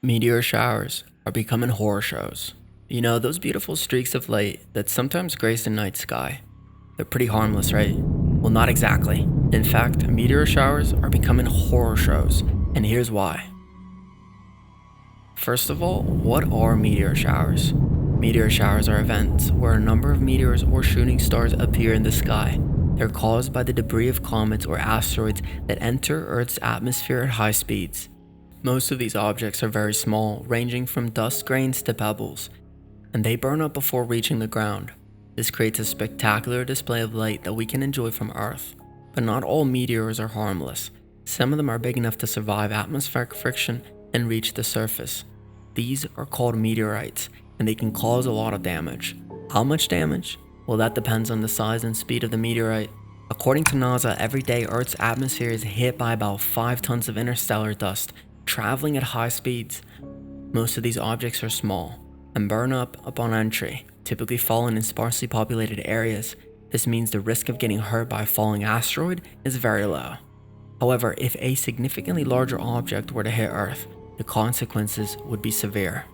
Meteor showers are becoming horror shows. You know, those beautiful streaks of light that sometimes grace the night sky. They're pretty harmless, right? Well, not exactly. In fact, meteor showers are becoming horror shows, and here's why. First of all, what are meteor showers? Meteor showers are events where a number of meteors or shooting stars appear in the sky. They're caused by the debris of comets or asteroids that enter Earth's atmosphere at high speeds. Most of these objects are very small, ranging from dust grains to pebbles, and they burn up before reaching the ground. This creates a spectacular display of light that we can enjoy from Earth. But not all meteors are harmless. Some of them are big enough to survive atmospheric friction and reach the surface. These are called meteorites, and they can cause a lot of damage. How much damage? Well, that depends on the size and speed of the meteorite. According to NASA, every day Earth's atmosphere is hit by about 5 tons of interstellar dust, traveling at high speeds. Most of these objects are small and burn up upon entry, typically falling in sparsely populated areas. This means the risk of getting hurt by a falling asteroid is very low. However, if a significantly larger object were to hit Earth, the consequences would be severe.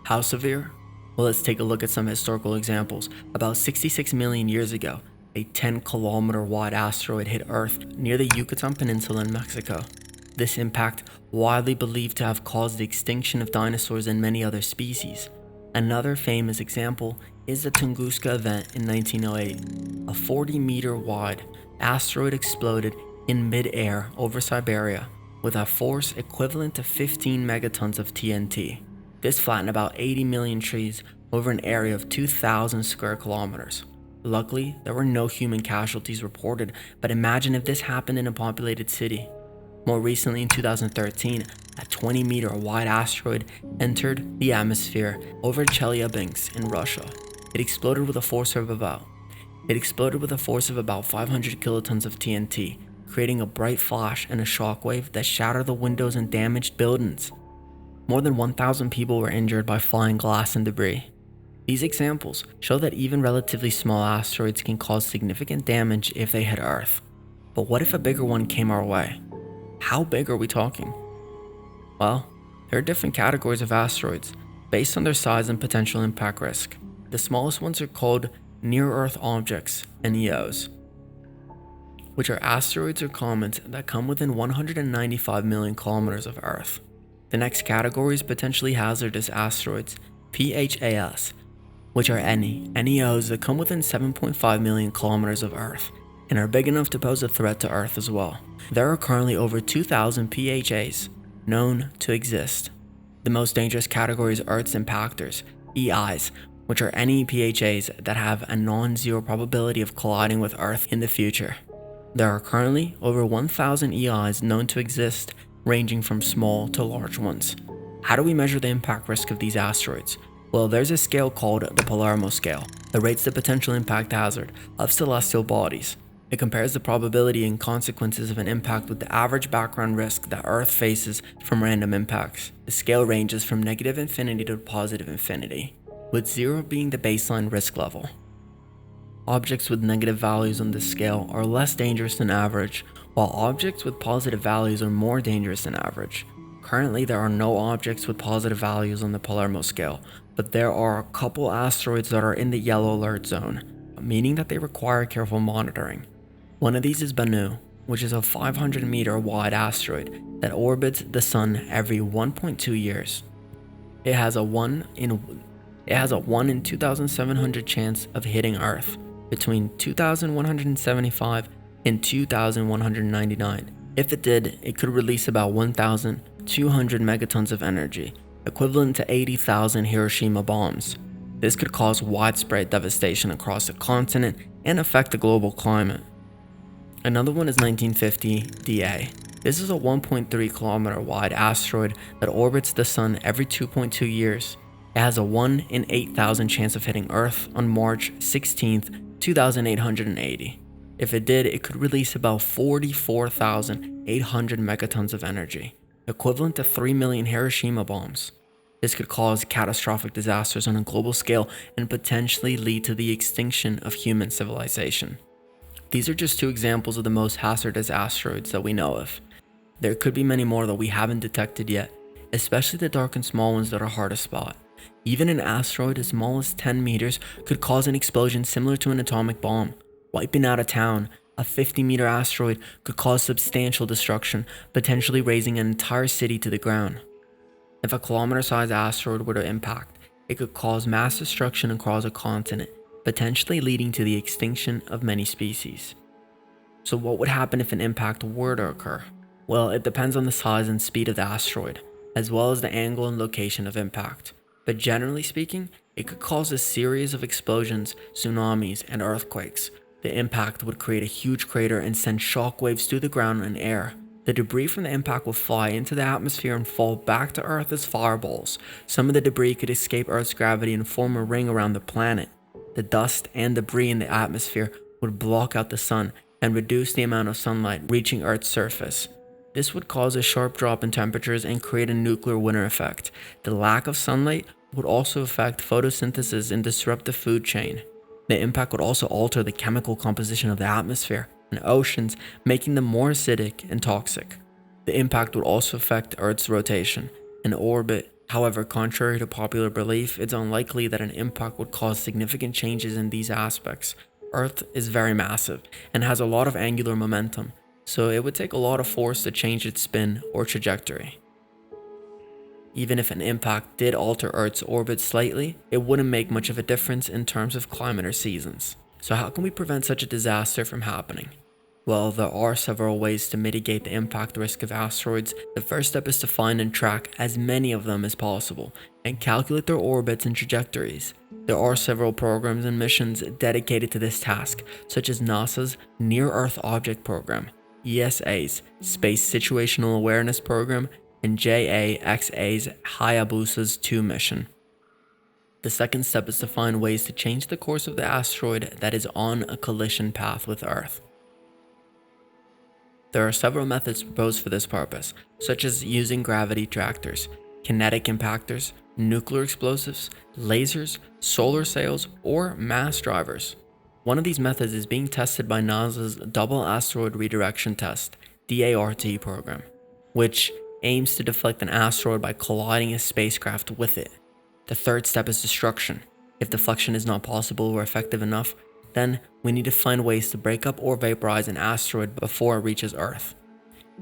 How severe? Well, let's take a look at some historical examples. About 66 million years ago, a 10-kilometer wide asteroid hit Earth near the Yucatan Peninsula in Mexico. This impact, widely believed to have caused the extinction of dinosaurs and many other species. Another famous example is the Tunguska event in 1908. A 40-meter wide asteroid exploded in mid-air over Siberia with a force equivalent to 15 megatons of TNT. This flattened about 80 million trees over an area of 2,000 square kilometers. Luckily, there were no human casualties reported, but imagine if this happened in a populated city. More recently, in 2013, a 20-meter wide asteroid entered the atmosphere over Chelyabinsk in Russia. It exploded with a force of about 500 kilotons of TNT, creating a bright flash and a shockwave that shattered the windows and damaged buildings. More than 1,000 people were injured by flying glass and debris. These examples show that even relatively small asteroids can cause significant damage if they hit Earth. But what if a bigger one came our way? How big are we talking? Well, there are different categories of asteroids based on their size and potential impact risk. The smallest ones are called near-Earth objects, NEOs, which are asteroids or comets that come within 195 million kilometers of Earth. The next category is potentially hazardous asteroids, PHAS, which are NEOs that come within 7.5 million kilometers of Earth and are big enough to pose a threat to Earth as well. There are currently over 2,000 PHAs known to exist. The most dangerous category is Earth's impactors, EIs, which are any PHAs that have a non-zero probability of colliding with Earth in the future. There are currently over 1,000 EIs known to exist, ranging from small to large ones. How do we measure the impact risk of these asteroids? Well, there's a scale called the Palermo scale that rates the potential impact hazard of celestial bodies. It compares the probability and consequences of an impact with the average background risk that Earth faces from random impacts. The scale ranges from negative infinity to positive infinity, with 0 being the baseline risk level. Objects with negative values on this scale are less dangerous than average, while objects with positive values are more dangerous than average. Currently, there are no objects with positive values on the Palermo scale, but there are a couple asteroids that are in the yellow alert zone, meaning that they require careful monitoring. One of these is Bennu, which is a 500-meter wide asteroid that orbits the Sun every 1.2 years. It has a 1 in 2,700 chance of hitting Earth between 2,175 and 2,199. If it did, it could release about 1,200 megatons of energy, equivalent to 80,000 Hiroshima bombs. This could cause widespread devastation across the continent and affect the global climate. Another one is 1950 DA. This is a 1.3 kilometer wide asteroid that orbits the Sun every 2.2 years. It has a 1 in 8,000 chance of hitting Earth on March 16, 2880. If it did, it could release about 44,800 megatons of energy, equivalent to 3 million Hiroshima bombs. This could cause catastrophic disasters on a global scale and potentially lead to the extinction of human civilization. These are just 2 examples of the most hazardous asteroids that we know of. There could be many more that we haven't detected yet, especially the dark and small ones that are hard to spot. Even an asteroid as small as 10 meters could cause an explosion similar to an atomic bomb, wiping out a town. A 50-meter asteroid could cause substantial destruction, potentially razing an entire city to the ground. If a kilometer-sized asteroid were to impact, it could cause mass destruction across a continent, potentially leading to the extinction of many species. So what would happen if an impact were to occur? Well, it depends on the size and speed of the asteroid, as well as the angle and location of impact. But generally speaking, it could cause a series of explosions, tsunamis, and earthquakes. The impact would create a huge crater and send shockwaves through the ground and air. The debris from the impact will fly into the atmosphere and fall back to Earth as fireballs. Some of the debris could escape Earth's gravity and form a ring around the planet. The dust and debris in the atmosphere would block out the sun and reduce the amount of sunlight reaching Earth's surface. This would cause a sharp drop in temperatures and create a nuclear winter effect. The lack of sunlight would also affect photosynthesis and disrupt the food chain. The impact would also alter the chemical composition of the atmosphere and oceans, making them more acidic and toxic. The impact would also affect Earth's rotation and orbit. However, contrary to popular belief, it's unlikely that an impact would cause significant changes in these aspects. Earth is very massive and has a lot of angular momentum, so it would take a lot of force to change its spin or trajectory. Even if an impact did alter Earth's orbit slightly, it wouldn't make much of a difference in terms of climate or seasons. So how can we prevent such a disaster from happening? Well, there are several ways to mitigate the impact risk of asteroids. The first step is to find and track as many of them as possible and calculate their orbits and trajectories. There are several programs and missions dedicated to this task, such as NASA's Near-Earth Object Program, ESA's Space Situational Awareness Program, and JAXA's Hayabusa's 2 mission. The second step is to find ways to change the course of the asteroid that is on a collision path with Earth. There are several methods proposed for this purpose, such as using gravity tractors, kinetic impactors, nuclear explosives, lasers, solar sails, or mass drivers. One of these methods is being tested by NASA's Double Asteroid Redirection Test (DART) program, which aims to deflect an asteroid by colliding a spacecraft with it. The third step is destruction. If deflection is not possible or effective enough, then we need to find ways to break up or vaporize an asteroid before it reaches Earth.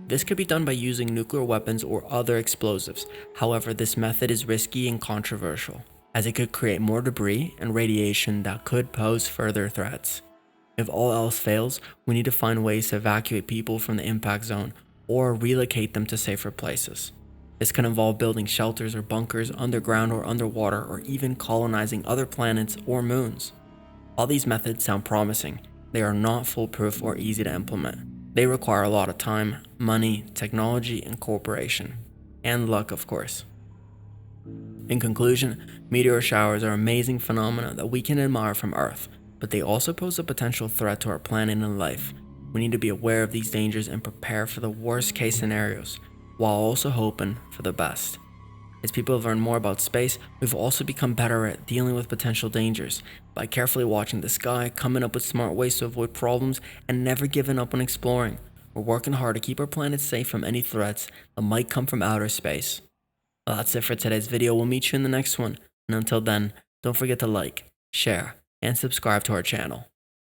This could be done by using nuclear weapons or other explosives. However, this method is risky and controversial, as it could create more debris and radiation that could pose further threats. If all else fails, we need to find ways to evacuate people from the impact zone or relocate them to safer places. This can involve building shelters or bunkers underground or underwater, or even colonizing other planets or moons. All these methods sound promising. They are not foolproof or easy to implement. They require a lot of time, money, technology, and cooperation. And luck, of course. In conclusion, meteor showers are amazing phenomena that we can admire from Earth, but they also pose a potential threat to our planet and life. We need to be aware of these dangers and prepare for the worst case scenarios, while also hoping for the best. As people have learned more about space, we've also become better at dealing with potential dangers by carefully watching the sky, coming up with smart ways to avoid problems, and never giving up on exploring. We're working hard to keep our planet safe from any threats that might come from outer space. Well, that's it for today's video. We'll meet you in the next one. And until then, don't forget to like, share, and subscribe to our channel.